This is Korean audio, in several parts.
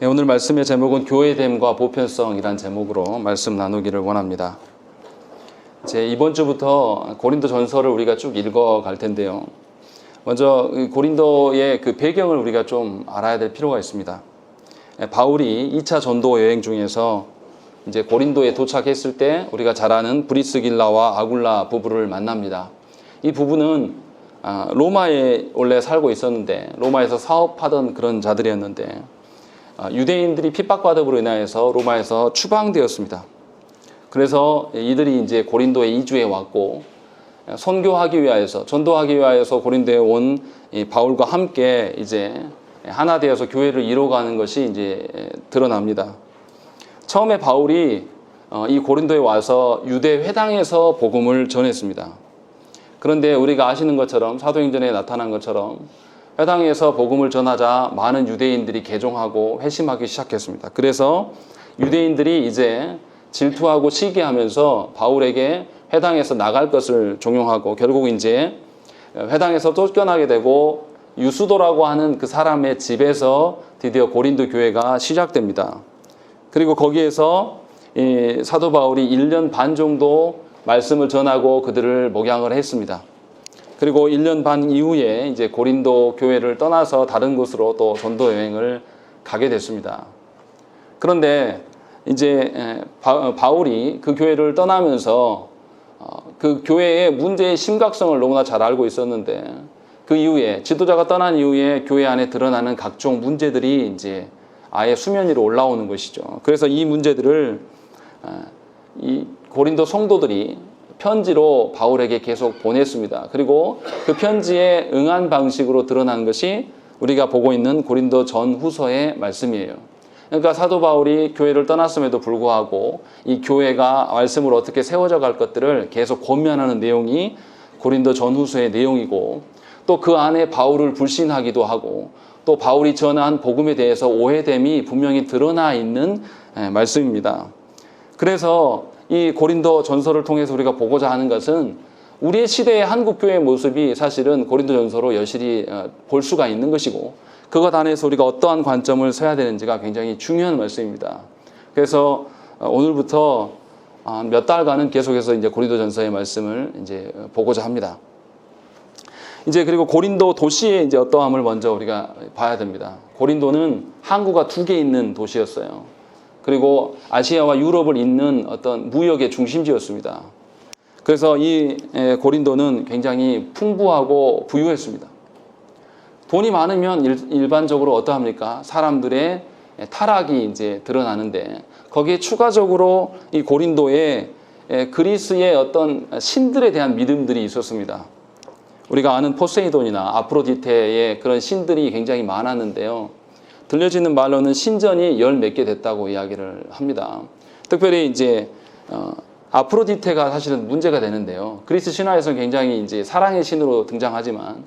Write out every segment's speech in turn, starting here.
네, 오늘 말씀의 제목은 교회됨과 보편성이란 제목으로 말씀 나누기를 원합니다. 이제 이번 주부터 고린도 전서를 우리가 쭉 읽어 갈 텐데요. 먼저 고린도의 그 배경을 우리가 좀 알아야 될 필요가 있습니다. 바울이 2차 전도 여행 중에서 이제 고린도에 도착했을 때 우리가 잘 아는 브리스길라와 아굴라 부부를 만납니다. 이 부부는 로마에 원래 살고 있었는데 로마에서 사업하던 그런 자들이었는데 유대인들이 핍박받음으로 인하여서 로마에서 추방되었습니다. 그래서 이들이 이제 고린도에 이주해 왔고 선교하기 위하여서 전도하기 위하여서 고린도에 온 바울과 함께 이제 하나 되어서 교회를 이뤄가는 것이 이제 드러납니다. 처음에 바울이 이 고린도에 와서 유대 회당에서 복음을 전했습니다. 그런데 우리가 아시는 것처럼 사도행전에 나타난 것처럼 회당에서 복음을 전하자 많은 유대인들이 개종하고 회심하기 시작했습니다. 그래서 유대인들이 이제 질투하고 시기하면서 바울에게 회당에서 나갈 것을 종용하고 결국 이제 회당에서 쫓겨나게 되고 유수도라고 하는 그 사람의 집에서 드디어 고린도 교회가 시작됩니다. 그리고 거기에서 사도 바울이 1년 반 정도 말씀을 전하고 그들을 목양을 했습니다. 그리고 1년 반 이후에 이제 고린도 교회를 떠나서 다른 곳으로 또 전도 여행을 가게 됐습니다. 그런데 이제 바울이 그 교회를 떠나면서 그 교회의 문제의 심각성을 너무나 잘 알고 있었는데 그 이후에 지도자가 떠난 이후에 교회 안에 드러나는 각종 문제들이 이제 아예 수면 위로 올라오는 것이죠. 그래서 이 문제들을 이 고린도 성도들이 편지로 바울에게 계속 보냈습니다. 그리고 그 편지에 응한 방식으로 드러난 것이 우리가 보고 있는 고린도 전후서의 말씀이에요. 그러니까 사도 바울이 교회를 떠났음에도 불구하고 이 교회가 말씀으로 어떻게 세워져 갈 것들을 계속 권면하는 내용이 고린도 전후서의 내용이고 또 그 안에 바울을 불신하기도 하고 또 바울이 전한 복음에 대해서 오해됨이 분명히 드러나 있는 말씀입니다. 그래서 이 고린도 전서를 통해서 우리가 보고자 하는 것은 우리의 시대의 한국교회의 모습이 사실은 고린도 전서로 여실히 볼 수가 있는 것이고 그것 안에서 우리가 어떠한 관점을 서야 되는지가 굉장히 중요한 말씀입니다. 그래서 오늘부터 몇 달간은 계속해서 이제 고린도 전서의 말씀을 이제 보고자 합니다. 이제 그리고 고린도 도시의 이제 어떠함을 먼저 우리가 봐야 됩니다. 고린도는 항구가 2개 있는 도시였어요. 그리고 아시아와 유럽을 잇는 어떤 무역의 중심지였습니다. 그래서 이 고린도는 굉장히 풍부하고 부유했습니다. 돈이 많으면 일반적으로 어떠합니까? 사람들의 타락이 이제 드러나는데 거기에 추가적으로 이 고린도에 그리스의 어떤 신들에 대한 믿음들이 있었습니다. 우리가 아는 포세이돈이나 아프로디테의 그런 신들이 굉장히 많았는데요. 들려지는 말로는 신전이 10몇 개 됐다고 이야기를 합니다. 특별히 이제 아프로디테가 사실은 문제가 되는데요. 그리스 신화에서는 굉장히 이제 사랑의 신으로 등장하지만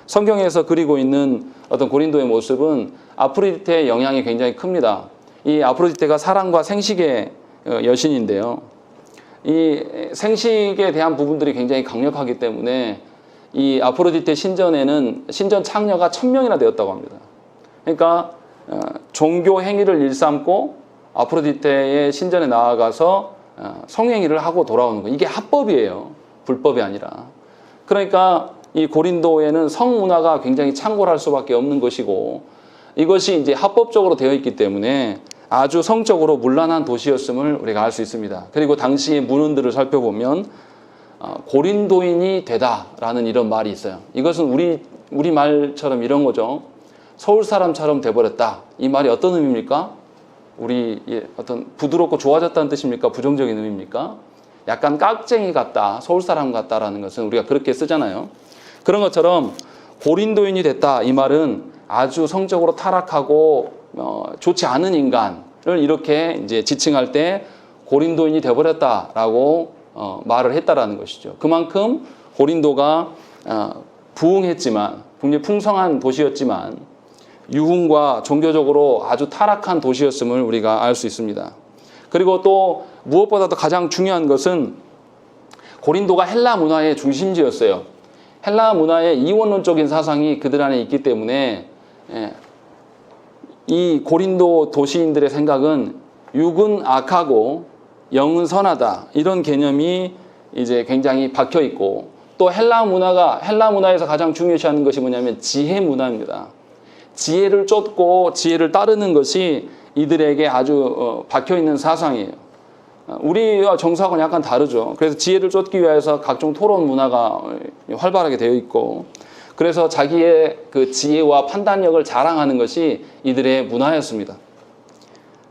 성경에서 그리고 있는 어떤 고린도의 모습은 아프로디테의 영향이 굉장히 큽니다. 이 아프로디테가 사랑과 생식의 여신인데요. 이 생식에 대한 부분들이 굉장히 강력하기 때문에 이 아프로디테 신전에는 신전 창녀가 1000명이나 되었다고 합니다. 그러니까 종교 행위를 일삼고 아프로디테의 신전에 나아가서 성행위를 하고 돌아오는 거. 이게 합법이에요. 불법이 아니라. 그러니까 이 고린도에는 성문화가 굉장히 창궐할 수밖에 없는 것이고 이것이 이제 합법적으로 되어 있기 때문에 아주 성적으로 문란한 도시였음을 우리가 알 수 있습니다. 그리고 당시의 문헌들을 살펴보면 고린도인이 되다라는 이런 말이 있어요. 이것은 우리 말처럼 이런 거죠. 서울 사람처럼 돼버렸다. 이 말이 어떤 의미입니까? 우리 어떤 부드럽고 좋아졌다는 뜻입니까? 부정적인 의미입니까? 약간 깍쟁이 같다, 서울 사람 같다라는 것은 우리가 그렇게 쓰잖아요. 그런 것처럼 고린도인이 됐다. 이 말은 아주 성적으로 타락하고 좋지 않은 인간을 이렇게 이제 지칭할 때 고린도인이 돼버렸다라고 말을 했다라는 것이죠. 그만큼 고린도가 부흥했지만 굉장히 풍성한 도시였지만 유흥과 종교적으로 아주 타락한 도시였음을 우리가 알 수 있습니다. 그리고 또 무엇보다도 가장 중요한 것은 고린도가 헬라 문화의 중심지였어요. 헬라 문화의 이원론적인 사상이 그들 안에 있기 때문에 이 고린도 도시인들의 생각은 육은 악하고 영은 선하다, 이런 개념이 이제 굉장히 박혀 있고, 또 헬라 문화에서 가장 중요시하는 것이 뭐냐면 지혜 문화입니다. 지혜를 쫓고 지혜를 따르는 것이 이들에게 아주 박혀 있는 사상이에요. 우리와 정서하고는 약간 다르죠. 그래서 지혜를 쫓기 위해서 각종 토론 문화가 활발하게 되어 있고, 그래서 자기의 그 지혜와 판단력을 자랑하는 것이 이들의 문화였습니다.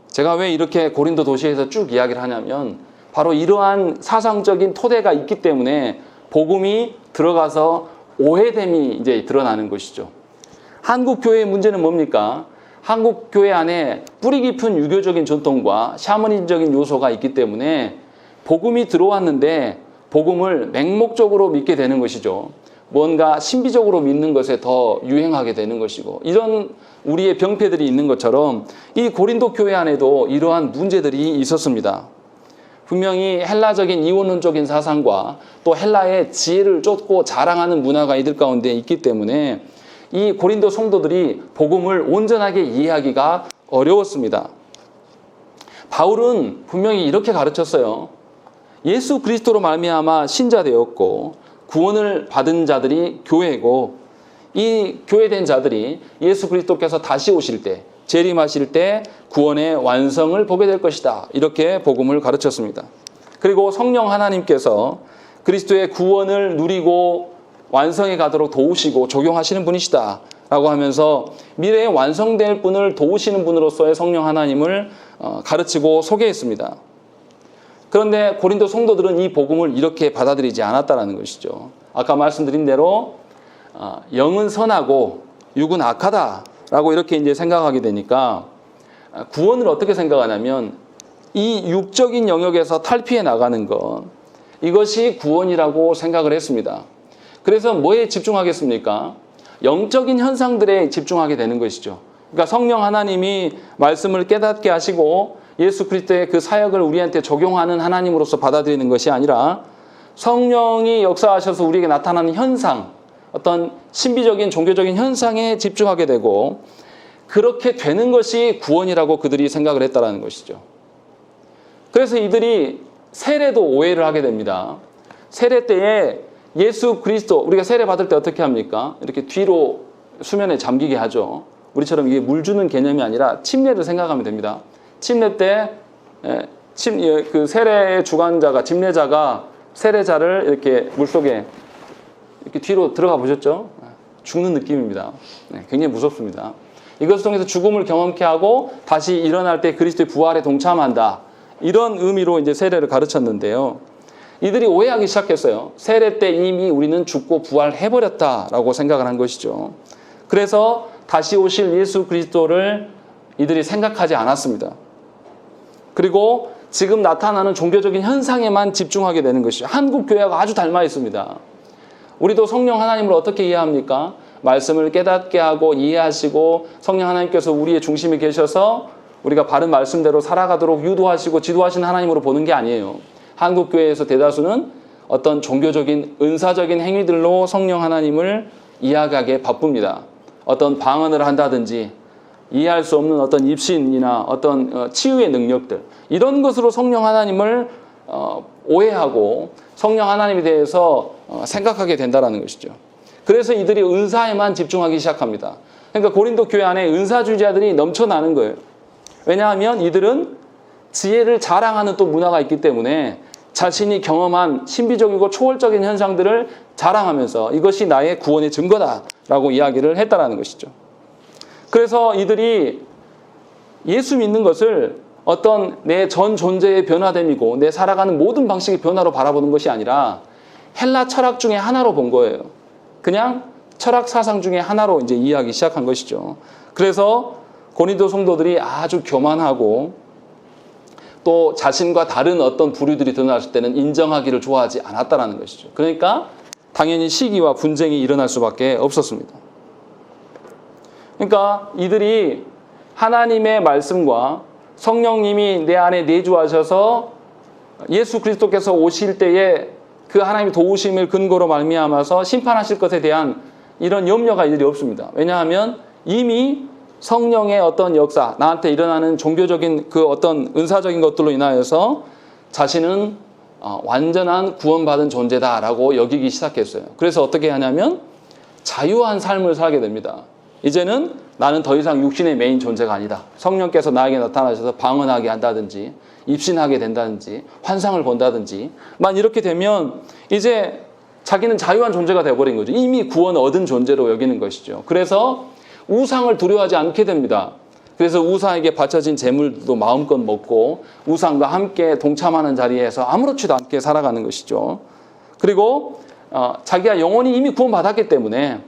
제가 왜 이렇게 고린도 도시에서 쭉 이야기를 하냐면, 바로 이러한 사상적인 토대가 있기 때문에 복음이 들어가서 오해됨이 이제 드러나는 것이죠. 한국 교회의 문제는 뭡니까? 한국 교회 안에 뿌리 깊은 유교적인 전통과 샤머니즘적인 요소가 있기 때문에 복음이 들어왔는데 복음을 맹목적으로 믿게 되는 것이죠. 뭔가 신비적으로 믿는 것에 더 유행하게 되는 것이고, 이런 우리의 병폐들이 있는 것처럼 이 고린도 교회 안에도 이러한 문제들이 있었습니다. 분명히 헬라적인 이원론적인 사상과 또 헬라의 지혜를 쫓고 자랑하는 문화가 이들 가운데 있기 때문에 이 고린도 성도들이 복음을 온전하게 이해하기가 어려웠습니다. 바울은 분명히 이렇게 가르쳤어요. 예수 그리스도로 말미암아 신자 되었고 구원을 받은 자들이 교회고, 이 교회된 자들이 예수 그리스도께서 다시 오실 때, 재림하실 때 구원의 완성을 보게 될 것이다, 이렇게 복음을 가르쳤습니다. 그리고 성령 하나님께서 그리스도의 구원을 누리고 완성해 가도록 도우시고 적용하시는 분이시다 라고 하면서 미래에 완성될 분을 도우시는 분으로서의 성령 하나님을 가르치고 소개했습니다. 그런데 고린도 성도들은 이 복음을 이렇게 받아들이지 않았다는 것이죠. 아까 말씀드린 대로 영은 선하고 육은 악하다라고 이렇게 이제 생각하게 되니까, 구원을 어떻게 생각하냐면 이 육적인 영역에서 탈피해 나가는 것, 이것이 구원이라고 생각을 했습니다. 그래서 뭐에 집중하겠습니까? 영적인 현상들에 집중하게 되는 것이죠. 그러니까 성령 하나님이 말씀을 깨닫게 하시고 예수 그리스도의 그 사역을 우리한테 적용하는 하나님으로서 받아들이는 것이 아니라, 성령이 역사하셔서 우리에게 나타나는 현상, 어떤 신비적인 종교적인 현상에 집중하게 되고, 그렇게 되는 것이 구원이라고 그들이 생각을 했다는 것이죠. 그래서 이들이 세례도 오해를 하게 됩니다. 세례 때에 예수 그리스도, 우리가 세례 받을 때 어떻게 합니까? 이렇게 뒤로 수면에 잠기게 하죠. 우리처럼 이게 물 주는 개념이 아니라 침례를 생각하면 됩니다. 침례 때 그 세례의 주관자가, 침례자가 세례자를 이렇게 물속에 이렇게 뒤로 들어가 보셨죠? 죽는 느낌입니다. 굉장히 무섭습니다. 이것을 통해서 죽음을 경험케 하고 다시 일어날 때 그리스도의 부활에 동참한다, 이런 의미로 이제 세례를 가르쳤는데요. 이들이 오해하기 시작했어요. 세례 때 이미 우리는 죽고 부활해버렸다라고 생각을 한 것이죠. 그래서 다시 오실 예수 그리스도를 이들이 생각하지 않았습니다. 그리고 지금 나타나는 종교적인 현상에만 집중하게 되는 것이죠. 한국 교회가 아주 닮아 있습니다. 우리도 성령 하나님을 어떻게 이해합니까? 말씀을 깨닫게 하고 이해하시고 성령 하나님께서 우리의 중심에 계셔서 우리가 바른 말씀대로 살아가도록 유도하시고 지도하시는 하나님으로 보는 게 아니에요. 한국 교회에서 대다수는 어떤 종교적인 은사적인 행위들로 성령 하나님을 이해하기에 바쁩니다. 어떤 방언을 한다든지 이해할 수 없는 어떤 입신이나 어떤 치유의 능력들, 이런 것으로 성령 하나님을 오해하고 성령 하나님에 대해서 생각하게 된다는 것이죠. 그래서 이들이 은사에만 집중하기 시작합니다. 그러니까 고린도 교회 안에 은사주의자들이 넘쳐나는 거예요. 왜냐하면 이들은 지혜를 자랑하는 또 문화가 있기 때문에 자신이 경험한 신비적이고 초월적인 현상들을 자랑하면서 이것이 나의 구원의 증거다라고 이야기를 했다는 것이죠. 그래서 이들이 예수 믿는 것을 어떤 내 전 존재의 변화됨이고 내 살아가는 모든 방식의 변화로 바라보는 것이 아니라 헬라 철학 중에 하나로 본 거예요. 그냥 철학 사상 중에 하나로 이제 이해하기 시작한 것이죠. 그래서 고린도 성도들이 아주 교만하고 또 자신과 다른 어떤 부류들이 드러났을 때는 인정하기를 좋아하지 않았다는 것이죠. 그러니까 당연히 시기와 분쟁이 일어날 수밖에 없었습니다. 그러니까 이들이 하나님의 말씀과 성령님이 내 안에 내주하셔서 예수 그리스도께서 오실 때에 그 하나님의 도우심을 근거로 말미암아서 심판하실 것에 대한 이런 염려가 이들이 없습니다. 왜냐하면 이미 성령의 어떤 역사, 나한테 일어나는 종교적인 그 어떤 은사적인 것들로 인하여서 자신은 완전한 구원받은 존재다라고 여기기 시작했어요. 그래서 어떻게 하냐면 자유한 삶을 살게 됩니다. 이제는 나는 더 이상 육신의 메인 존재가 아니다. 성령께서 나에게 나타나셔서 방언하게 한다든지 입신하게 된다든지 환상을 본다든지 만 이렇게 되면 이제 자기는 자유한 존재가 되어버린 거죠. 이미 구원을 얻은 존재로 여기는 것이죠. 그래서 우상을 두려워하지 않게 됩니다. 그래서 우상에게 바쳐진 재물도 마음껏 먹고 우상과 함께 동참하는 자리에서 아무렇지도 않게 살아가는 것이죠. 그리고 자기가 영혼이 이미 구원받았기 때문에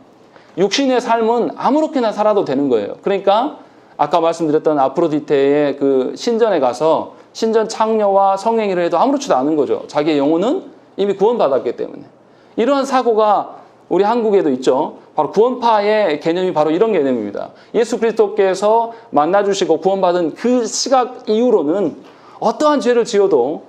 육신의 삶은 아무렇게나 살아도 되는 거예요. 그러니까 아까 말씀드렸던 아프로디테의 그 신전에 가서 신전 창녀와 성행위를 해도 아무렇지도 않은 거죠. 자기의 영혼은 이미 구원받았기 때문에. 이러한 사고가 우리 한국에도 있죠. 바로 구원파의 개념이 바로 이런 개념입니다. 예수 그리스도께서 만나주시고 구원받은 그 시각 이후로는 어떠한 죄를 지어도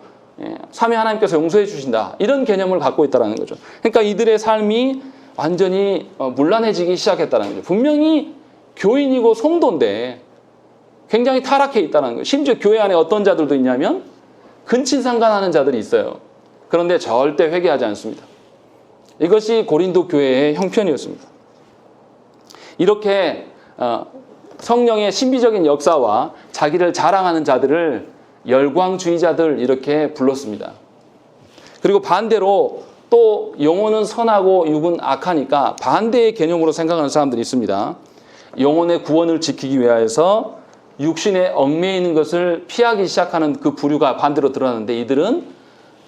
삼위 하나님께서 용서해 주신다. 이런 개념을 갖고 있다는 거죠. 그러니까 이들의 삶이 완전히 문란해지기 시작했다는 거죠. 분명히 교인이고 성도인데 굉장히 타락해 있다는 거예요. 심지어 교회 안에 어떤 자들도 있냐면 근친상간하는 자들이 있어요. 그런데 절대 회개하지 않습니다. 이것이 고린도 교회의 형편이었습니다. 이렇게 성령의 신비적인 역사와 자기를 자랑하는 자들을 열광주의자들 이렇게 불렀습니다. 그리고 반대로 또 영혼은 선하고 육은 악하니까 반대의 개념으로 생각하는 사람들이 있습니다. 영혼의 구원을 지키기 위하여서 육신에 얽매이는 것을 피하기 시작하는 그 부류가 반대로 드러나는데 이들은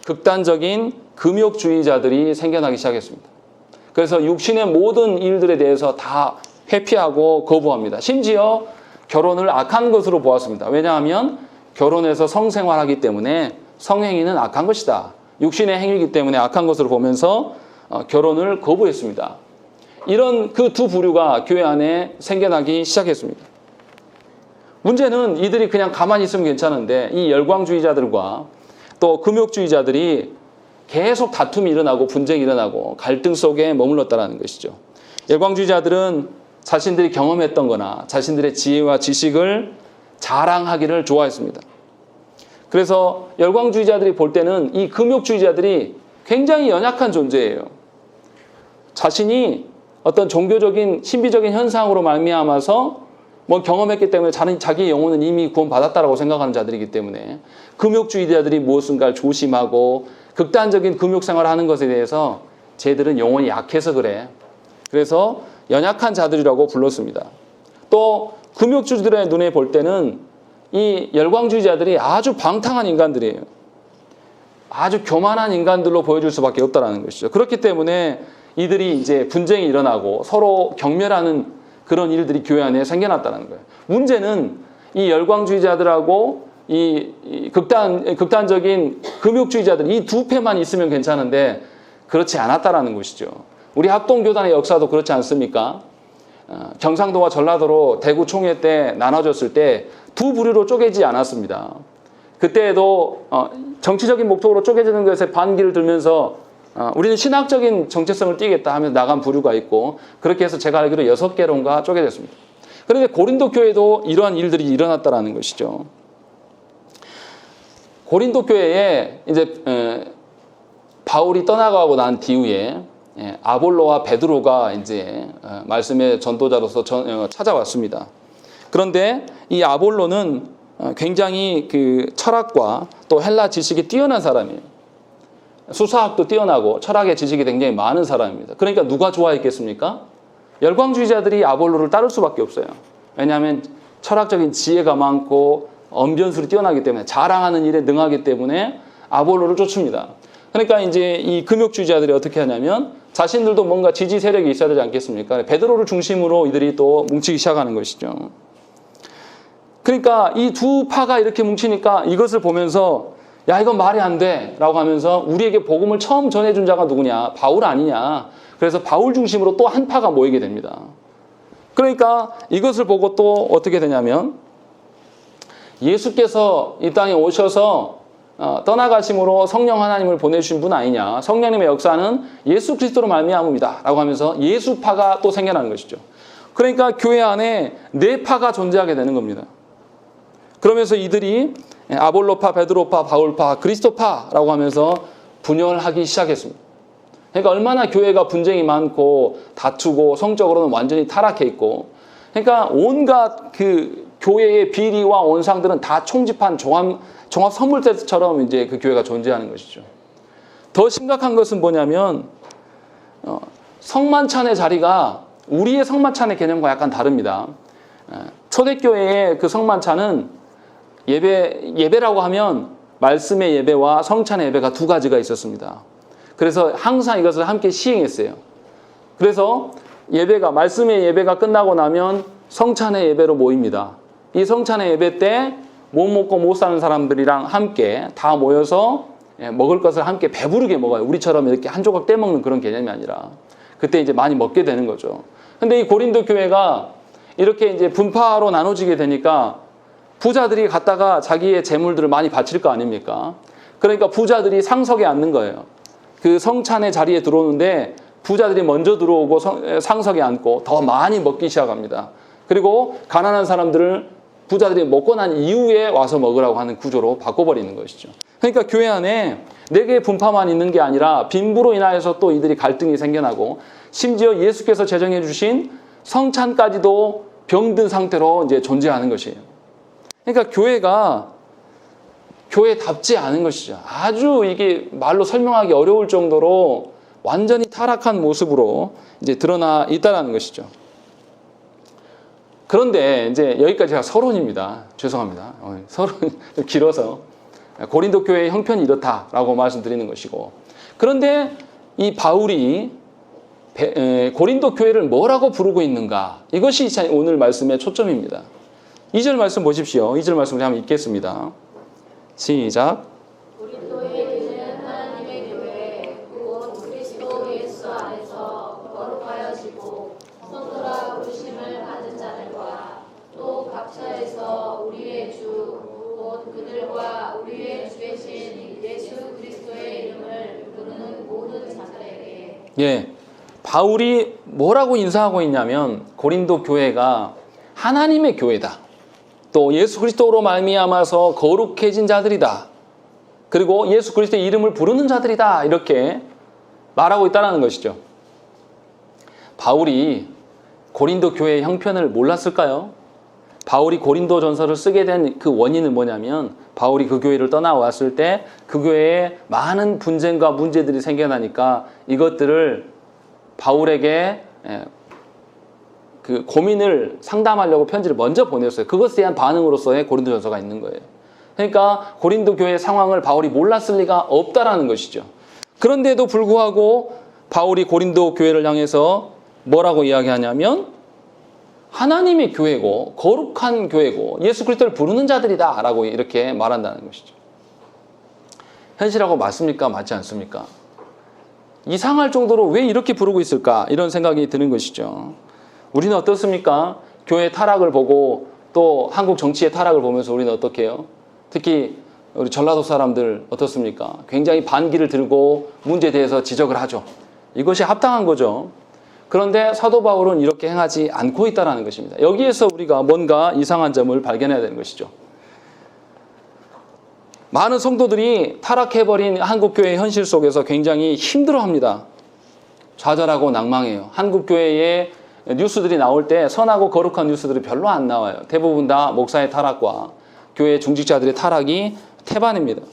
극단적인 금욕주의자들이 생겨나기 시작했습니다. 그래서 육신의 모든 일들에 대해서 다 회피하고 거부합니다. 심지어 결혼을 악한 것으로 보았습니다. 왜냐하면 결혼해서 성생활하기 때문에 성행위는 악한 것이다. 육신의 행위이기 때문에 악한 것으로 보면서 결혼을 거부했습니다. 이런 그 두 부류가 교회 안에 생겨나기 시작했습니다. 문제는 이들이 그냥 가만히 있으면 괜찮은데 이 열광주의자들과 또 금욕주의자들이 계속 다툼이 일어나고 분쟁이 일어나고 갈등 속에 머물렀다는 것이죠. 열광주의자들은 자신들이 경험했던 거나 자신들의 지혜와 지식을 자랑하기를 좋아했습니다. 그래서 열광주의자들이 볼 때는 이 금욕주의자들이 굉장히 연약한 존재예요. 자신이 어떤 종교적인 신비적인 현상으로 말미암아서 뭐 경험했기 때문에 자기의 영혼은 이미 구원받았다라고 생각하는 자들이기 때문에 금욕주의자들이 무엇인가를 조심하고 극단적인 금욕생활을 하는 것에 대해서 쟤들은 영혼이 약해서 그래. 그래서 연약한 자들이라고 불렀습니다. 또 금욕주의들의 눈에 볼 때는 이 열광주의자들이 아주 방탕한 인간들이에요. 아주 교만한 인간들로 보여줄 수밖에 없다는 것이죠. 그렇기 때문에 이들이 이제 분쟁이 일어나고 서로 경멸하는 그런 일들이 교회 안에 생겨났다는 거예요. 문제는 이 열광주의자들하고 이 극단적인 금욕주의자들 이 두 패만 있으면 괜찮은데 그렇지 않았다라는 것이죠. 우리 합동교단의 역사도 그렇지 않습니까? 경상도와 전라도로 대구 총회 때 나눠졌을 때 두 부류로 쪼개지 않았습니다. 그때에도 정치적인 목적으로 쪼개지는 것에 반기를 들면서 우리는 신학적인 정체성을 띠겠다 하면서 나간 부류가 있고 그렇게 해서 제가 알기로 6개론가 쪼개졌습니다. 그런데 고린도 교회도 이러한 일들이 일어났다는 것이죠. 고린도 교회에 이제 바울이 떠나가고 난 뒤에 아볼로와 베드로가 이제 말씀의 전도자로서 찾아왔습니다. 그런데 이 아볼로는 굉장히 그 철학과 또 헬라 지식이 뛰어난 사람이에요. 수사학도 뛰어나고 철학의 지식이 굉장히 많은 사람입니다. 그러니까 누가 좋아했겠습니까? 열광주의자들이 아볼로를 따를 수밖에 없어요. 왜냐하면 철학적인 지혜가 많고 언변술이 뛰어나기 때문에 자랑하는 일에 능하기 때문에 아볼로를 쫓습니다. 그러니까 이제 이 금욕주의자들이 어떻게 하냐면 자신들도 뭔가 지지 세력이 있어야 되지 않겠습니까? 베드로를 중심으로 이들이 또 뭉치기 시작하는 것이죠. 그러니까 이 두 파가 이렇게 뭉치니까 이것을 보면서 야 이건 말이 안 돼 라고 하면서 우리에게 복음을 처음 전해준 자가 누구냐? 바울 아니냐? 그래서 바울 중심으로 또 한 파가 모이게 됩니다. 그러니까 이것을 보고 또 어떻게 되냐면 예수께서 이 땅에 오셔서 떠나가심으로 성령 하나님을 보내주신 분 아니냐? 성령님의 역사는 예수 그리스도로 말미암습니다 라고 하면서 예수파가 또 생겨나는 것이죠. 그러니까 교회 안에 네 파가 존재하게 되는 겁니다. 그러면서 이들이 아볼로파, 베드로파, 바울파, 그리스도파라고 하면서 분열하기 시작했습니다. 그러니까 얼마나 교회가 분쟁이 많고 다투고 성적으로는 완전히 타락해 있고, 그러니까 온갖 그 교회의 비리와 온상들은 다 총집한 종합 선물대처럼 이제 그 교회가 존재하는 것이죠. 더 심각한 것은 뭐냐면 성만찬의 자리가 우리의 성만찬의 개념과 약간 다릅니다. 초대교회의 그 성만찬은 예배라고 하면 말씀의 예배와 성찬의 예배가 두 가지가 있었습니다. 그래서 항상 이것을 함께 시행했어요. 그래서 말씀의 예배가 끝나고 나면 성찬의 예배로 모입니다. 이 성찬의 예배 때 못 먹고 못 사는 사람들이랑 함께 다 모여서 먹을 것을 함께 배부르게 먹어요. 우리처럼 이렇게 한 조각 떼먹는 그런 개념이 아니라 그때 이제 많이 먹게 되는 거죠. 근데 이 고린도 교회가 이렇게 이제 분파로 나눠지게 되니까 부자들이 갔다가 자기의 재물들을 많이 바칠 거 아닙니까? 그러니까 부자들이 상석에 앉는 거예요. 그 성찬의 자리에 들어오는데 부자들이 먼저 들어오고 상석에 앉고 더 많이 먹기 시작합니다. 그리고 가난한 사람들을 부자들이 먹고 난 이후에 와서 먹으라고 하는 구조로 바꿔버리는 것이죠. 그러니까 교회 안에 네 개의 분파만 있는 게 아니라 빈부로 인하여서 또 이들이 갈등이 생겨나고, 심지어 예수께서 제정해 주신 성찬까지도 병든 상태로 이제 존재하는 것이에요. 그러니까 교회가 교회답지 않은 것이죠. 아주 이게 말로 설명하기 어려울 정도로 완전히 타락한 모습으로 이제 드러나 있다는 것이죠. 그런데 이제 여기까지가 서론입니다. 죄송합니다. 서론 좀 길어서 고린도 교회의 형편이 이렇다라고 말씀드리는 것이고, 그런데 이 바울이 고린도 교회를 뭐라고 부르고 있는가, 이것이 오늘 말씀의 초점입니다. 2절 말씀 보십시오. 2절 말씀 한번 읽겠습니다. 시작. 고린도에 계시는 하나님의 교회 곧 그리스도 예수 안에서 거룩하여지고 성도라 부르심을 받은 자들과 또 각처에서 우리의 주 곧 그들과 우리의 주 되신 예수 그리스도의 이름을 부르는 모든 자들에게. 예, 바울이 뭐라고 인사하고 있냐면 고린도 교회가 하나님의 교회다. 또 예수 그리스도로 말미암아서 거룩해진 자들이다. 그리고 예수 그리스도의 이름을 부르는 자들이다. 이렇게 말하고 있다는 것이죠. 바울이 고린도 교회의 형편을 몰랐을까요? 바울이 고린도 전서를 쓰게 된 그 원인은 뭐냐면, 바울이 그 교회를 떠나왔을 때 그 교회에 많은 분쟁과 문제들이 생겨나니까 이것들을 바울에게 그 고민을 상담하려고 편지를 먼저 보냈어요. 그것에 대한 반응으로서의 고린도 전서가 있는 거예요. 그러니까 고린도 교회의 상황을 바울이 몰랐을 리가 없다라는 것이죠. 그런데도 불구하고 바울이 고린도 교회를 향해서 뭐라고 이야기하냐면 하나님의 교회고 거룩한 교회고 예수 그리스도를 부르는 자들이다 라고 이렇게 말한다는 것이죠. 현실하고 맞습니까? 맞지 않습니까? 이상할 정도로 왜 이렇게 부르고 있을까? 이런 생각이 드는 것이죠. 우리는 어떻습니까? 교회 타락을 보고 또 한국 정치의 타락을 보면서 우리는 어떻게 해요? 특히 우리 전라도 사람들 어떻습니까? 굉장히 반기를 들고 문제에 대해서 지적을 하죠. 이것이 합당한 거죠. 그런데 사도 바울은 이렇게 행하지 않고 있다는 것입니다. 여기에서 우리가 뭔가 이상한 점을 발견해야 되는 것이죠. 많은 성도들이 타락해버린 한국교회의 현실 속에서 굉장히 힘들어합니다. 좌절하고 낭망해요. 한국교회의 뉴스들이 나올 때 선하고 거룩한 뉴스들이 별로 안 나와요. 대부분 다 목사의 타락과 교회 중직자들의 타락이 태반입니다.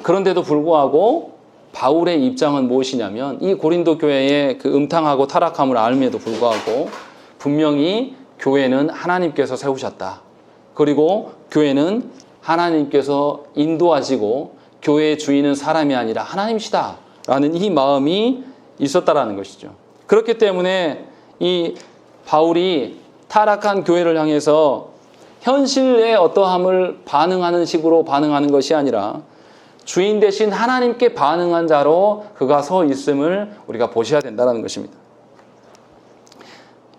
그런데도 불구하고 바울의 입장은 무엇이냐면, 이 고린도 교회의 그 음탕하고 타락함을 알음에도 불구하고 분명히 교회는 하나님께서 세우셨다. 그리고 교회는 하나님께서 인도하시고 교회의 주인은 사람이 아니라 하나님이시다 라는 이 마음이 있었다라는 것이죠. 그렇기 때문에 이 바울이 타락한 교회를 향해서 현실의 어떠함을 반응하는 식으로 반응하는 것이 아니라 주인 대신 하나님께 반응한 자로 그가 서 있음을 우리가 보셔야 된다는 것입니다.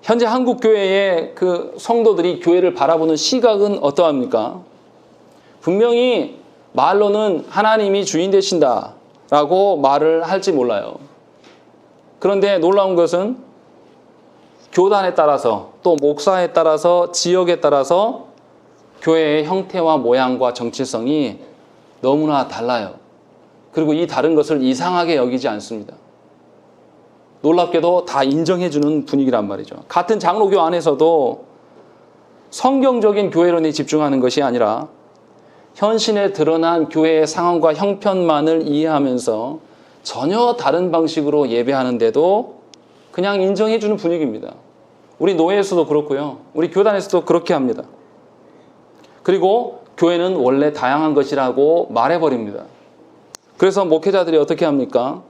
현재 한국 교회의 그 성도들이 교회를 바라보는 시각은 어떠합니까? 분명히 말로는 하나님이 주인 되신다라고 말을 할지 몰라요. 그런데 놀라운 것은 교단에 따라서 또 목사에 따라서 지역에 따라서 교회의 형태와 모양과 정체성이 너무나 달라요. 그리고 이 다른 것을 이상하게 여기지 않습니다. 놀랍게도 다 인정해주는 분위기란 말이죠. 같은 장로교 안에서도 성경적인 교회론에 집중하는 것이 아니라 현신에 드러난 교회의 상황과 형편만을 이해하면서 전혀 다른 방식으로 예배하는데도 그냥 인정해주는 분위기입니다. 우리 노예에서도 그렇고요. 우리 교단에서도 그렇게 합니다. 그리고 교회는 원래 다양한 것이라고 말해버립니다. 그래서 목회자들이 어떻게 합니까?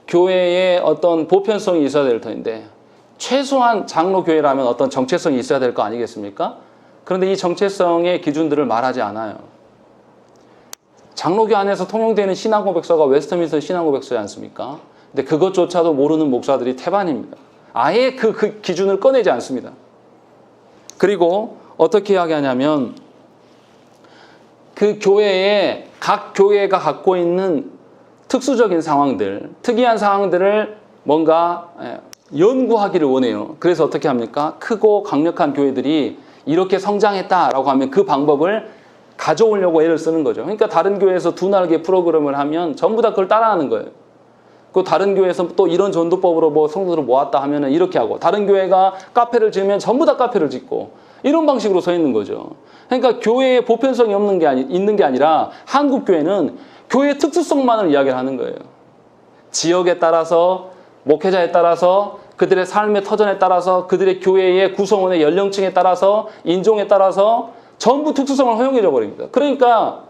교회에 어떤 보편성이 있어야 될 터인데 최소한 장로교회라면 어떤 정체성이 있어야 될 거 아니겠습니까? 그런데 이 정체성의 기준들을 말하지 않아요. 장로교 안에서 통용되는 신앙고백서가 웨스트민스터 신앙고백서지 않습니까? 근데 그것조차도 모르는 목사들이 태반입니다. 아예 그 기준을 꺼내지 않습니다. 그리고 어떻게 이야기하냐면 그 교회에 각 교회가 갖고 있는 특수적인 상황들, 특이한 상황들을 뭔가 연구하기를 원해요. 그래서 어떻게 합니까? 크고 강력한 교회들이 이렇게 성장했다라고 하면 그 방법을 가져오려고 애를 쓰는 거죠. 그러니까 다른 교회에서 두 날개 프로그램을 하면 전부 다 그걸 따라하는 거예요. 그 다른 교회에서 또 이런 전도법으로 뭐 성도들을 모았다 하면은 이렇게 하고, 다른 교회가 카페를 지으면 전부 다 카페를 짓고, 이런 방식으로 서 있는 거죠. 그러니까 교회에 보편성이 있는 게 아니라 한국 교회는 교회의 특수성만을 이야기를 하는 거예요. 지역에 따라서, 목회자에 따라서, 그들의 삶의 터전에 따라서, 그들의 교회의 구성원의 연령층에 따라서, 인종에 따라서 전부 특수성을 허용해줘 버립니다. 그러니까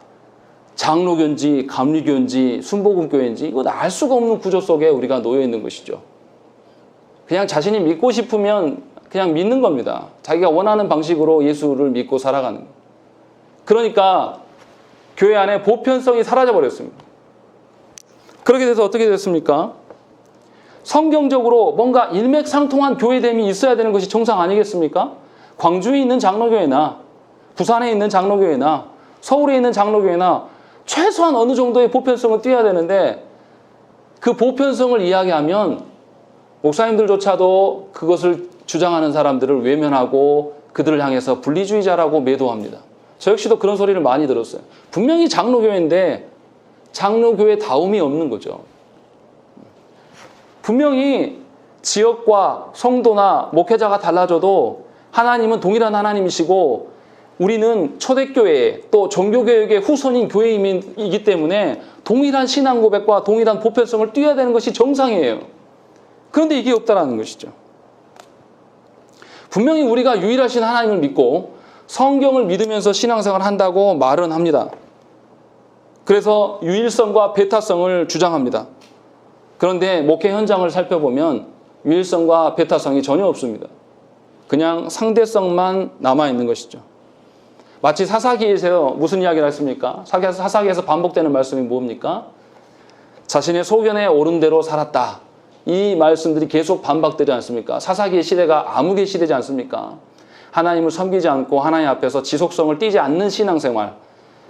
장로교인지 감리교인지 순복음교회인지 이건 알 수가 없는 구조 속에 우리가 놓여 있는 것이죠. 그냥 자신이 믿고 싶으면 그냥 믿는 겁니다. 자기가 원하는 방식으로 예수를 믿고 살아가는 거예요. 그러니까 교회 안에 보편성이 사라져 버렸습니다. 그렇게 돼서 어떻게 됐습니까? 성경적으로 뭔가 일맥상통한 교회됨이 있어야 되는 것이 정상 아니겠습니까? 광주에 있는 장로교회나 부산에 있는 장로교회나 서울에 있는 장로교회나 최소한 어느 정도의 보편성을 띄어야 되는데, 그 보편성을 이야기하면 목사님들조차도 그것을 주장하는 사람들을 외면하고 그들을 향해서 분리주의자라고 매도합니다. 저 역시도 그런 소리를 많이 들었어요. 분명히 장로교회인데 장로교회다움이 없는 거죠. 분명히 지역과 성도나 목회자가 달라져도 하나님은 동일한 하나님이시고 우리는 초대교회 또 종교개혁의 후손인 교회이기 때문에 동일한 신앙 고백과 동일한 보편성을 띄어야 되는 것이 정상이에요. 그런데 이게 없다라는 것이죠. 분명히 우리가 유일하신 하나님을 믿고 성경을 믿으면서 신앙생활을 한다고 말은 합니다. 그래서 유일성과 배타성을 주장합니다. 그런데 목회 현장을 살펴보면 유일성과 배타성이 전혀 없습니다. 그냥 상대성만 남아있는 것이죠. 마치 사사기에서 무슨 이야기를 했습니까? 사사기에서 반복되는 말씀이 뭡니까? 자신의 소견에 오른 대로 살았다. 이 말씀들이 계속 반복되지 않습니까? 사사기의 시대가 암흑의 시대지 않습니까? 하나님을 섬기지 않고 하나님 앞에서 지속성을 띠지 않는 신앙생활,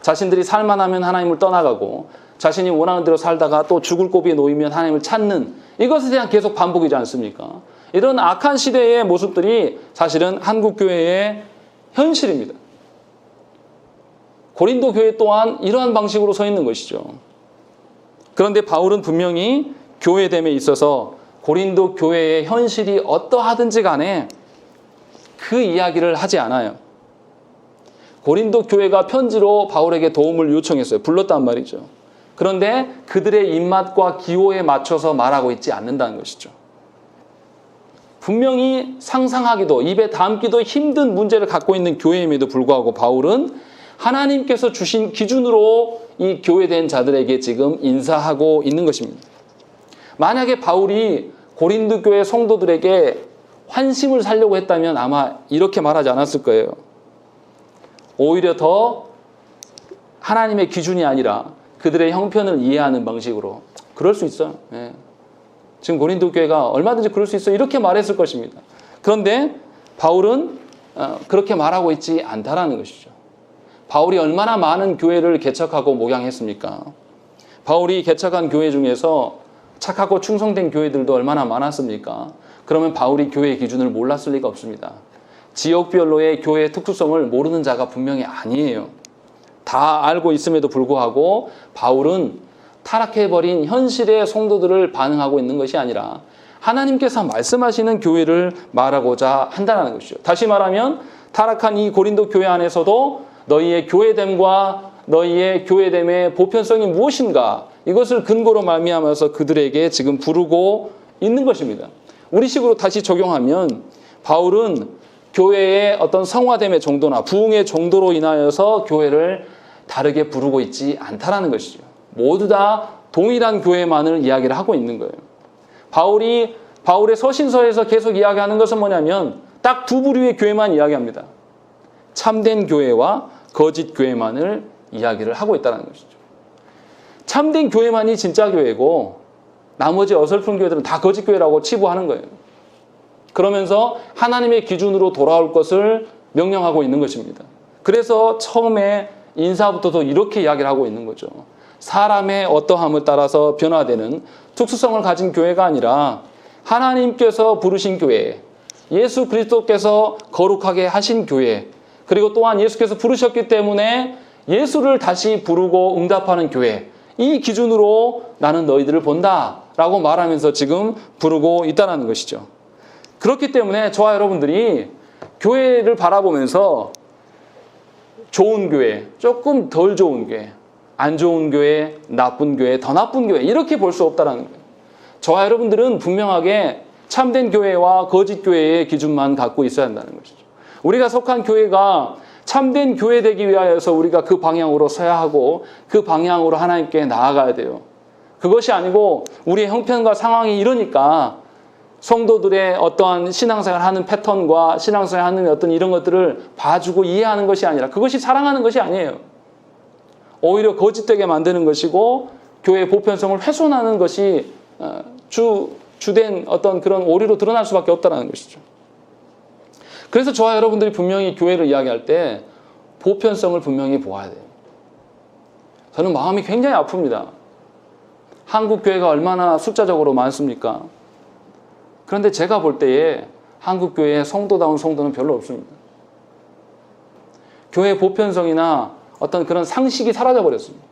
자신들이 살만하면 하나님을 떠나가고 자신이 원하는 대로 살다가 또 죽을 고비에 놓이면 하나님을 찾는, 이것에 대한 계속 반복이지 않습니까? 이런 악한 시대의 모습들이 사실은 한국교회의 현실입니다. 고린도 교회 또한 이러한 방식으로 서 있는 것이죠. 그런데 바울은 분명히 교회됨에 있어서 고린도 교회의 현실이 어떠하든지 간에 그 이야기를 하지 않아요. 고린도 교회가 편지로 바울에게 도움을 요청했어요. 불렀단 말이죠. 그런데 그들의 입맛과 기호에 맞춰서 말하고 있지 않는다는 것이죠. 분명히 상상하기도, 입에 담기도 힘든 문제를 갖고 있는 교회임에도 불구하고 바울은 하나님께서 주신 기준으로 이 교회된 자들에게 지금 인사하고 있는 것입니다. 만약에 바울이 고린도 교회 성도들에게 환심을 사려고 했다면 아마 이렇게 말하지 않았을 거예요. 오히려 더 하나님의 기준이 아니라 그들의 형편을 이해하는 방식으로, 그럴 수 있어요. 예. 지금 고린도 교회가 얼마든지 그럴 수 있어요. 이렇게 말했을 것입니다. 그런데 바울은 그렇게 말하고 있지 않다라는 것이죠. 바울이 얼마나 많은 교회를 개척하고 목양했습니까? 바울이 개척한 교회 중에서 착하고 충성된 교회들도 얼마나 많았습니까? 그러면 바울이 교회의 기준을 몰랐을 리가 없습니다. 지역별로의 교회의 특수성을 모르는 자가 분명히 아니에요. 다 알고 있음에도 불구하고 바울은 타락해버린 현실의 성도들을 반응하고 있는 것이 아니라 하나님께서 말씀하시는 교회를 말하고자 한다는 것이죠. 다시 말하면 타락한 이 고린도 교회 안에서도 너희의 교회됨과 너희의 교회됨의 보편성이 무엇인가, 이것을 근거로 말미암아서 그들에게 지금 부르고 있는 것입니다. 우리식으로 다시 적용하면 바울은 교회의 어떤 성화됨의 정도나 부흥의 정도로 인하여서 교회를 다르게 부르고 있지 않다라는 것이죠. 모두 다 동일한 교회만을 이야기를 하고 있는 거예요. 바울의 서신서에서 계속 이야기하는 것은 뭐냐면 딱 두 부류의 교회만 이야기합니다. 참된 교회와 거짓 교회만을 이야기를 하고 있다는 것이죠. 참된 교회만이 진짜 교회고 나머지 어설픈 교회들은 다 거짓 교회라고 치부하는 거예요. 그러면서 하나님의 기준으로 돌아올 것을 명령하고 있는 것입니다. 그래서 처음에 인사부터도 이렇게 이야기를 하고 있는 거죠. 사람의 어떠함을 따라서 변화되는 특수성을 가진 교회가 아니라 하나님께서 부르신 교회, 예수 그리스도께서 거룩하게 하신 교회, 그리고 또한 예수께서 부르셨기 때문에 예수를 다시 부르고 응답하는 교회, 이 기준으로 나는 너희들을 본다라고 말하면서 지금 부르고 있다는 것이죠. 그렇기 때문에 저와 여러분들이 교회를 바라보면서 좋은 교회, 조금 덜 좋은 교회, 안 좋은 교회, 나쁜 교회, 더 나쁜 교회, 이렇게 볼 수 없다는 거예요. 저와 여러분들은 분명하게 참된 교회와 거짓 교회의 기준만 갖고 있어야 한다는 것이죠. 우리가 속한 교회가 참된 교회 되기 위하여서 우리가 그 방향으로 서야 하고 그 방향으로 하나님께 나아가야 돼요. 그것이 아니고 우리의 형편과 상황이 이러니까 성도들의 어떠한 신앙생활 하는 패턴과 신앙생활 하는 어떤 이런 것들을 봐주고 이해하는 것이 아니라 그것이 사랑하는 것이 아니에요. 오히려 거짓되게 만드는 것이고 교회의 보편성을 훼손하는 것이 주된 어떤 그런 오류로 드러날 수밖에 없다는 것이죠. 그래서 저와 여러분들이 분명히 교회를 이야기할 때 보편성을 분명히 보아야 돼요. 저는 마음이 굉장히 아픕니다. 한국 교회가 얼마나 숫자적으로 많습니까? 그런데 제가 볼 때에 한국 교회에 성도다운 성도는 별로 없습니다. 교회 보편성이나 어떤 그런 상식이 사라져버렸습니다.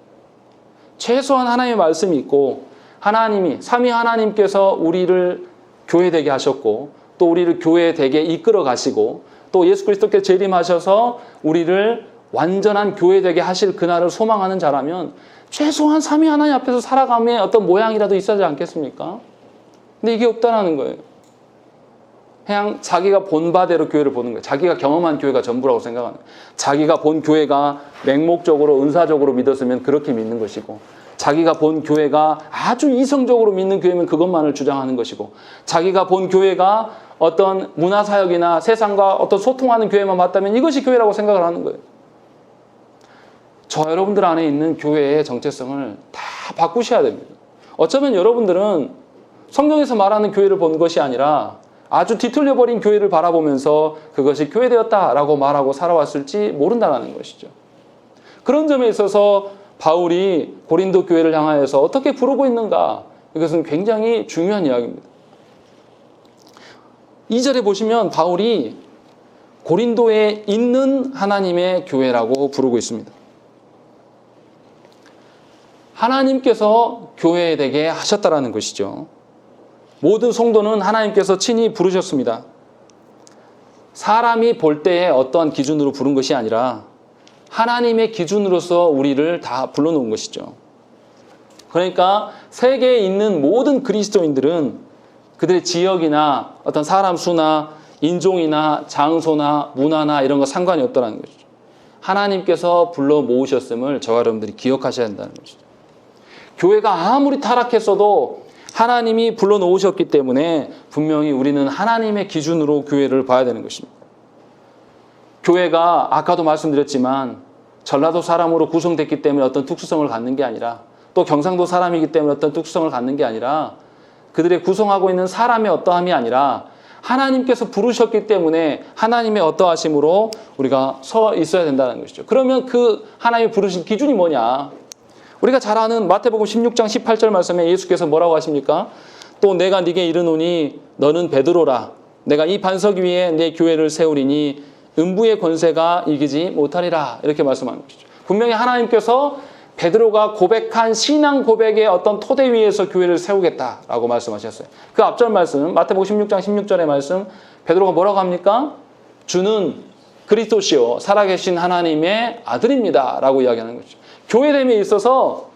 최소한 하나님의 말씀이 있고 하나님이 삼위 하나님께서 우리를 교회되게 하셨고 또 우리를 교회되게 이끌어 가시고 또 예수 그리스도께 재림하셔서 우리를 완전한 교회되게 하실 그날을 소망하는 자라면 최소한 삼위 하나님 앞에서 살아감의 어떤 모양이라도 있어야 하지 않겠습니까? 근데 이게 없다는 거예요. 그냥 자기가 본 바대로 교회를 보는 거예요. 자기가 경험한 교회가 전부라고 생각하는 거예요. 자기가 본 교회가 맹목적으로 은사적으로 믿었으면 그렇게 믿는 것이고 자기가 본 교회가 아주 이성적으로 믿는 교회면 그것만을 주장하는 것이고 자기가 본 교회가 어떤 문화사역이나 세상과 어떤 소통하는 교회만 맞다면 이것이 교회라고 생각을 하는 거예요. 저 여러분들 안에 있는 교회의 정체성을 다 바꾸셔야 됩니다. 어쩌면 여러분들은 성경에서 말하는 교회를 본 것이 아니라 아주 뒤틀려버린 교회를 바라보면서 그것이 교회되었다라고 말하고 살아왔을지 모른다는 것이죠. 그런 점에 있어서 바울이 고린도 교회를 향하여서 어떻게 부르고 있는가, 이것은 굉장히 중요한 이야기입니다. 2절에 보시면 바울이 고린도에 있는 하나님의 교회라고 부르고 있습니다. 하나님께서 교회되게 하셨다라는 것이죠. 모든 성도는 하나님께서 친히 부르셨습니다. 사람이 볼 때에 어떠한 기준으로 부른 것이 아니라 하나님의 기준으로서 우리를 다 불러놓은 것이죠. 그러니까 세계에 있는 모든 그리스도인들은 그들의 지역이나 어떤 사람 수나 인종이나 장소나 문화나 이런 거 상관이 없다는 것이죠. 하나님께서 불러 모으셨음을 저와 여러분들이 기억하셔야 한다는 것이죠. 교회가 아무리 타락했어도 하나님이 불러놓으셨기 때문에 분명히 우리는 하나님의 기준으로 교회를 봐야 되는 것입니다. 교회가 아까도 말씀드렸지만 전라도 사람으로 구성됐기 때문에 어떤 특수성을 갖는 게 아니라 또 경상도 사람이기 때문에 어떤 특수성을 갖는 게 아니라 그들의 구성하고 있는 사람의 어떠함이 아니라 하나님께서 부르셨기 때문에 하나님의 어떠하심으로 우리가 서 있어야 된다는 것이죠. 그러면 그 하나님이 부르신 기준이 뭐냐? 우리가 잘 아는 마태복음 16장 18절 말씀에 예수께서 뭐라고 하십니까? 또 내가 네게 이르노니 너는 베드로라. 내가 이 반석 위에 내 교회를 세우리니 음부의 권세가 이기지 못하리라. 이렇게 말씀하는 것이죠. 분명히 하나님께서 베드로가 고백한 신앙 고백의 어떤 토대 위에서 교회를 세우겠다라고 말씀하셨어요. 그 앞절 말씀, 마태복음 16장 16절의 말씀, 베드로가 뭐라고 합니까? 주는 그리스도시요 살아계신 하나님의 아들입니다 라고 이야기하는 거죠. 교회됨에 있어서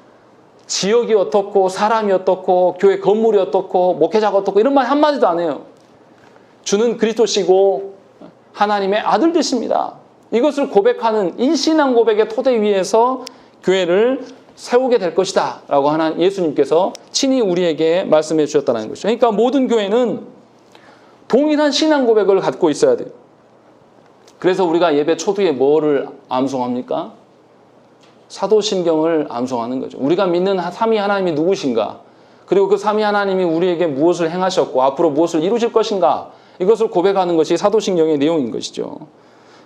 지역이 어떻고 사람이 어떻고 교회 건물이 어떻고 목회자가 어떻고 이런 말 한마디도 안 해요. 주는 그리스도시고 하나님의 아들 되십니다. 이것을 고백하는 이 신앙 고백의 토대 위에서 교회를 세우게 될 것이다 라고 하는 예수님께서 친히 우리에게 말씀해 주셨다는 것이죠. 그러니까 모든 교회는 동일한 신앙 고백을 갖고 있어야 돼요. 그래서 우리가 예배 초두에 뭐를 암송합니까? 사도신경을 암송하는 거죠. 우리가 믿는 삼위 하나님이 누구신가? 그리고 그 삼위 하나님이 우리에게 무엇을 행하셨고 앞으로 무엇을 이루실 것인가? 이것을 고백하는 것이 사도신경의 내용인 것이죠.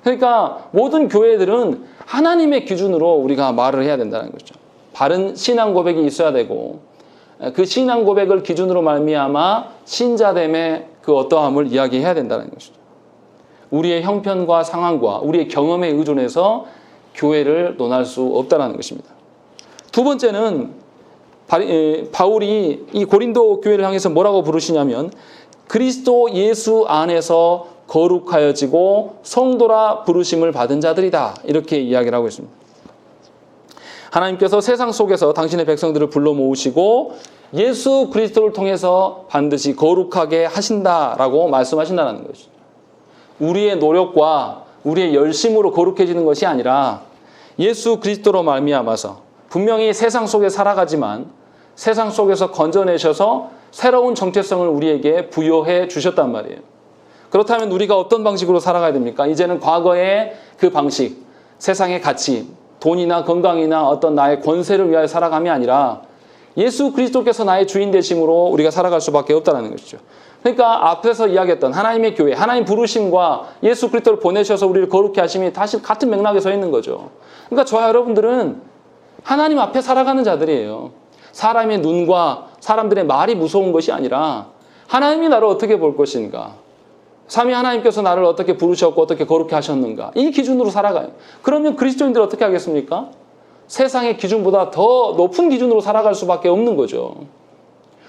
그러니까 모든 교회들은 하나님의 기준으로 우리가 말을 해야 된다는 거죠. 바른 신앙 고백이 있어야 되고 그 신앙 고백을 기준으로 말미암아 신자됨의 그 어떠함을 이야기해야 된다는 것이죠. 우리의 형편과 상황과 우리의 경험에 의존해서 교회를 논할 수 없다는 것입니다. 두 번째는 바울이 이 고린도 교회를 향해서 뭐라고 부르시냐면 그리스도 예수 안에서 거룩하여지고 성도라 부르심을 받은 자들이다. 이렇게 이야기를 하고 있습니다. 하나님께서 세상 속에서 당신의 백성들을 불러 모으시고 예수 그리스도를 통해서 반드시 거룩하게 하신다라고 말씀하신다는 것이죠. 우리의 노력과 우리의 열심으로 거룩해지는 것이 아니라 예수 그리스도로 말미암아서 분명히 세상 속에 살아가지만 세상 속에서 건져내셔서 새로운 정체성을 우리에게 부여해 주셨단 말이에요. 그렇다면 우리가 어떤 방식으로 살아가야 됩니까? 이제는 과거의 그 방식, 세상의 가치, 돈이나 건강이나 어떤 나의 권세를 위하여 살아감이 아니라 예수 그리스도께서 나의 주인 되심으로 우리가 살아갈 수밖에 없다는 것이죠. 그러니까 앞에서 이야기했던 하나님의 교회, 하나님 부르심과 예수 그리스도를 보내셔서 우리를 거룩히 하심이 다시 같은 맥락에 서 있는 거죠. 그러니까 저와 여러분들은 하나님 앞에 살아가는 자들이에요. 사람의 눈과 사람들의 말이 무서운 것이 아니라 하나님이 나를 어떻게 볼 것인가, 삼위 하나님께서 나를 어떻게 부르셨고 어떻게 거룩히 하셨는가, 이 기준으로 살아가요. 그러면 그리스도인들 어떻게 하겠습니까? 세상의 기준보다 더 높은 기준으로 살아갈 수밖에 없는 거죠.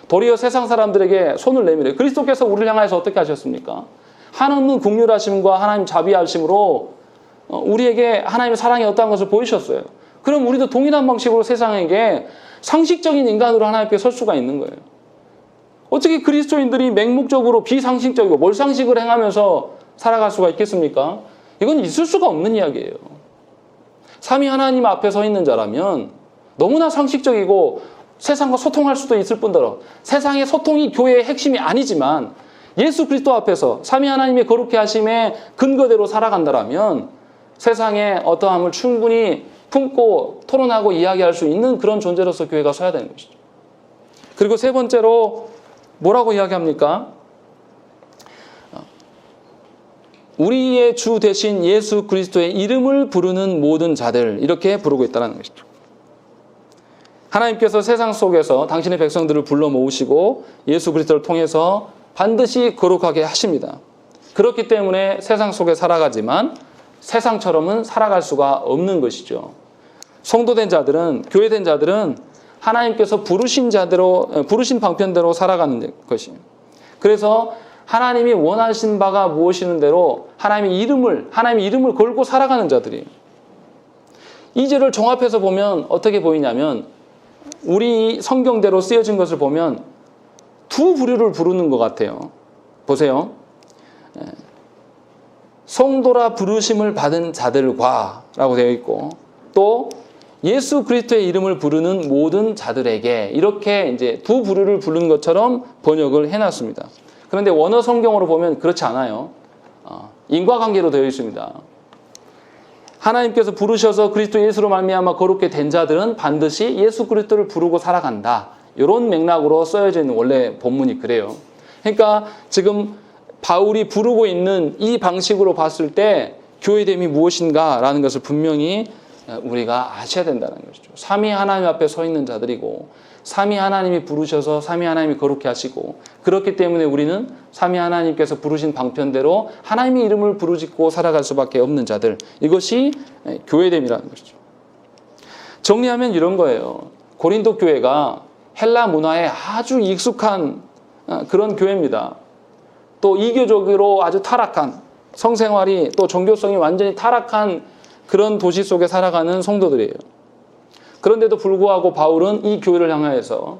도리어 세상 사람들에게 손을 내밀어요. 그리스도께서 우리를 향해서 어떻게 하셨습니까? 한없는 긍휼하심과 하나님 자비하심으로 우리에게 하나님의 사랑이 어떠한 것을 보이셨어요. 그럼 우리도 동일한 방식으로 세상에게 상식적인 인간으로 하나님 앞에 설 수가 있는 거예요. 어떻게 그리스도인들이 맹목적으로 비상식적이고 몰상식을 행하면서 살아갈 수가 있겠습니까? 이건 있을 수가 없는 이야기예요. 삼위 하나님 앞에 서 있는 자라면 너무나 상식적이고 세상과 소통할 수도 있을 뿐더러 세상의 소통이 교회의 핵심이 아니지만 예수 그리스도 앞에서 삼위 하나님의 거룩히 하심의 근거대로 살아간다라면 세상의 어떠함을 충분히 품고 토론하고 이야기할 수 있는 그런 존재로서 교회가 서야 되는 것이죠. 그리고 세 번째로 뭐라고 이야기합니까? 우리의 주 대신 예수 그리스도의 이름을 부르는 모든 자들, 이렇게 부르고 있다는 것이죠. 하나님께서 세상 속에서 당신의 백성들을 불러 모으시고 예수 그리스도를 통해서 반드시 거룩하게 하십니다. 그렇기 때문에 세상 속에 살아가지만 세상처럼은 살아갈 수가 없는 것이죠. 성도된 자들은, 교회된 자들은 하나님께서 부르신 자대로, 부르신 방편대로 살아가는 것이에요. 그래서 하나님이 원하신 바가 무엇이는 대로 하나님의 이름을 걸고 살아가는 자들이에요. 이 절을 종합해서 보면 어떻게 보이냐면 우리 성경대로 쓰여진 것을 보면 두 부류를 부르는 것 같아요. 보세요. 성도라 부르심을 받은 자들과 라고 되어 있고 또 예수 그리스도의 이름을 부르는 모든 자들에게, 이렇게 이제 두 부류를 부른 것처럼 번역을 해놨습니다. 그런데 원어 성경으로 보면 그렇지 않아요. 인과관계로 되어 있습니다. 하나님께서 부르셔서 그리스도 예수로 말미암아 거룩게 된 자들은 반드시 예수 그리스도를 부르고 살아간다. 이런 맥락으로 써여져 있는 원래 본문이 그래요. 그러니까 지금 바울이 부르고 있는 이 방식으로 봤을 때 교회됨이 무엇인가라는 것을 분명히 우리가 아셔야 된다는 것이죠. 삼위 하나님 앞에 서 있는 자들이고 삼위 하나님이 부르셔서 삼위 하나님이 거룩히 하시고 그렇기 때문에 우리는 삼위 하나님께서 부르신 방편대로 하나님의 이름을 부르짖고 살아갈 수밖에 없는 자들, 이것이 교회됨이라는 것이죠. 정리하면 이런 거예요. 고린도 교회가 헬라 문화에 아주 익숙한 그런 교회입니다. 또 이교적으로 아주 타락한 성생활이 또 종교성이 완전히 타락한 그런 도시 속에 살아가는 성도들이에요. 그런데도 불구하고 바울은 이 교회를 향하여서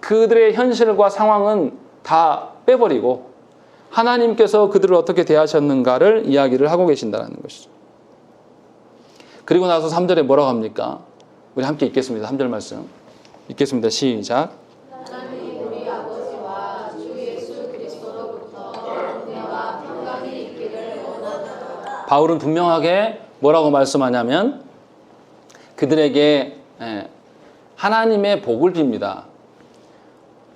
그들의 현실과 상황은 다 빼버리고 하나님께서 그들을 어떻게 대하셨는가를 이야기를 하고 계신다는 것이죠. 그리고 나서 3절에 뭐라고 합니까? 우리 함께 읽겠습니다. 3절 말씀 읽겠습니다. 시작. 하나님 우리 아버지와 주 예수 그리스도로부터 은혜와 평강이 있기를 원하노라. 바울은 분명하게 뭐라고 말씀하냐면 그들에게 하나님의 복을 빕니다.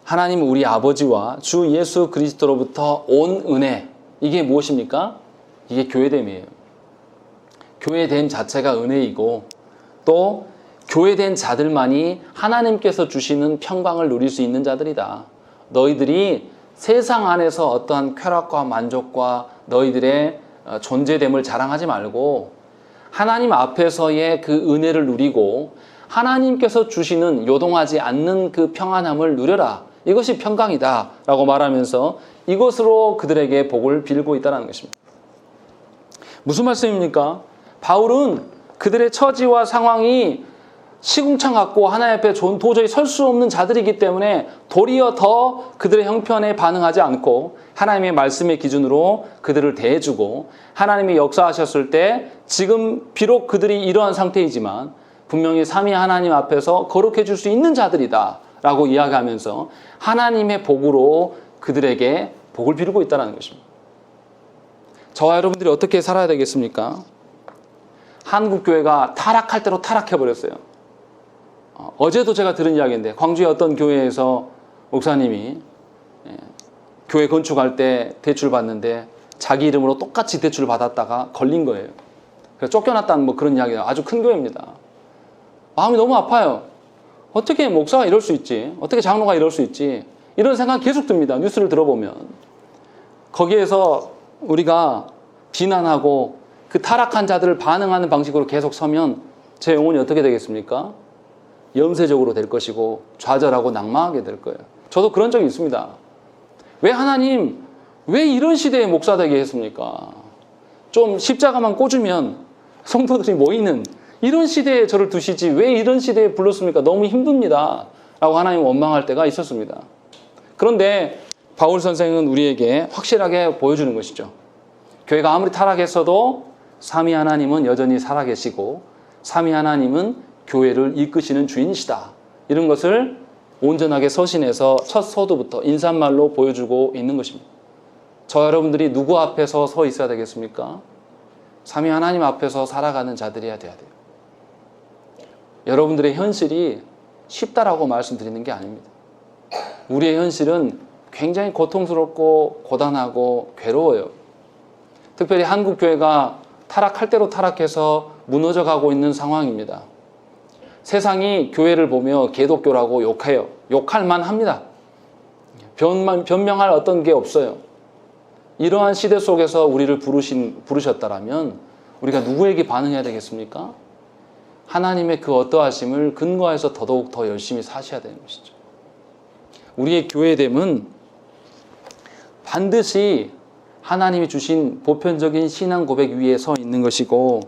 하나님 우리 아버지와 주 예수 그리스도로부터 온 은혜, 이게 무엇입니까? 이게 교회됨이에요. 교회됨 자체가 은혜이고 또 교회된 자들만이 하나님께서 주시는 평강을 누릴 수 있는 자들이다. 너희들이 세상 안에서 어떠한 쾌락과 만족과 너희들의 존재됨을 자랑하지 말고 하나님 앞에서의 그 은혜를 누리고 하나님께서 주시는 요동하지 않는 그 평안함을 누려라. 이것이 평강이다 라고 말하면서 이것으로 그들에게 복을 빌고 있다는 것입니다. 무슨 말씀입니까? 바울은 그들의 처지와 상황이 시궁창 같고 하나님 앞에 도저히 설 수 없는 자들이기 때문에 도리어 더 그들의 형편에 반응하지 않고 하나님의 말씀의 기준으로 그들을 대해주고 하나님이 역사하셨을 때 지금 비록 그들이 이러한 상태이지만 분명히 삼위 하나님 앞에서 거룩해 줄 수 있는 자들이다 라고 이야기하면서 하나님의 복으로 그들에게 복을 비르고 있다는 것입니다. 저와 여러분들이 어떻게 살아야 되겠습니까? 한국교회가 타락할 대로 타락해버렸어요. 어제도 제가 들은 이야기인데 광주의 어떤 교회에서 목사님이 교회 건축할 때 대출 받는데 자기 이름으로 똑같이 대출 받았다가 걸린 거예요. 그래서 쫓겨났다는 뭐 그런 이야기가 아주 큰 교회입니다. 마음이 너무 아파요. 어떻게 목사가 이럴 수 있지? 어떻게 장로가 이럴 수 있지? 이런 생각 계속 듭니다. 뉴스를 들어보면. 거기에서 우리가 비난하고 그 타락한 자들을 반응하는 방식으로 계속 서면 제 영혼이 어떻게 되겠습니까? 염세적으로 될 것이고 좌절하고 낙망하게 될 거예요. 저도 그런 적이 있습니다. 왜 하나님, 왜 이런 시대에 목사 되게 했습니까? 좀 십자가만 꽂으면 성도들이 모이는 이런 시대에 저를 두시지 왜 이런 시대에 불렀습니까? 너무 힘듭니다. 라고 하나님 원망할 때가 있었습니다. 그런데 바울 선생은 우리에게 확실하게 보여주는 것이죠. 교회가 아무리 타락했어도 삼위 하나님은 여전히 살아계시고 삼위 하나님은 교회를 이끄시는 주인이시다. 이런 것을 온전하게 서신에서 첫 서두부터 인사말로 보여주고 있는 것입니다. 저 여러분들이 누구 앞에서 서 있어야 되겠습니까? 삼위 하나님 앞에서 살아가는 자들이어야 돼야 돼요. 여러분들의 현실이 쉽다라고 말씀드리는 게 아닙니다. 우리의 현실은 굉장히 고통스럽고 고단하고 괴로워요. 특별히 한국교회가 타락할 대로 타락해서 무너져 가고 있는 상황입니다. 세상이 교회를 보며 개독교라고 욕해요. 욕할 만합니다. 변명할 어떤 게 없어요. 이러한 시대 속에서 우리를 부르셨다라면 우리가 누구에게 반응해야 되겠습니까? 하나님의 그 어떠하심을 근거해서 더더욱 더 열심히 사셔야 되는 것이죠. 우리의 교회됨은 반드시 하나님이 주신 보편적인 신앙 고백 위에 서 있는 것이고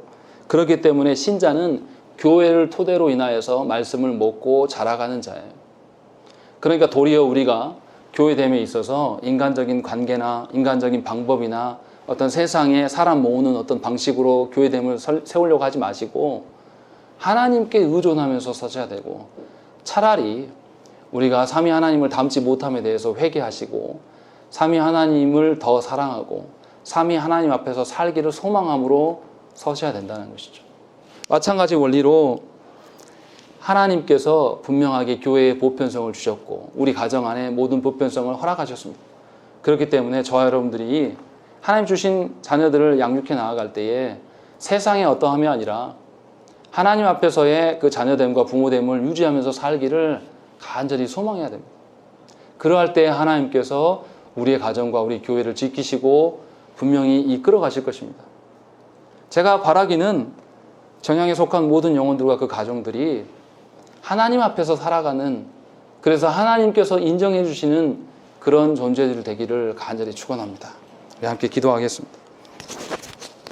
그렇기 때문에 신자는 교회를 토대로 인하여서 말씀을 먹고 자라가는 자예요. 그러니까 도리어 우리가 교회됨에 있어서 인간적인 관계나 인간적인 방법이나 어떤 세상에 사람 모으는 어떤 방식으로 교회됨을 세우려고 하지 마시고 하나님께 의존하면서 서셔야 되고 차라리 우리가 삼위 하나님을 닮지 못함에 대해서 회개하시고 삼위 하나님을 더 사랑하고 삼위 하나님 앞에서 살기를 소망함으로 서셔야 된다는 것이죠. 마찬가지 원리로 하나님께서 분명하게 교회에 보편성을 주셨고 우리 가정 안에 모든 보편성을 허락하셨습니다. 그렇기 때문에 저와 여러분들이 하나님 주신 자녀들을 양육해 나아갈 때에 세상의 어떠함이 아니라 하나님 앞에서의 그 자녀됨과 부모됨을 유지하면서 살기를 간절히 소망해야 됩니다. 그러할 때 하나님께서 우리의 가정과 우리 교회를 지키시고 분명히 이끌어 가실 것입니다. 제가 바라기는 정향에 속한 모든 영혼들과 그 가정들이 하나님 앞에서 살아가는, 그래서 하나님께서 인정해 주시는 그런 존재들 되기를 간절히 축원합니다. 우리 함께 기도하겠습니다.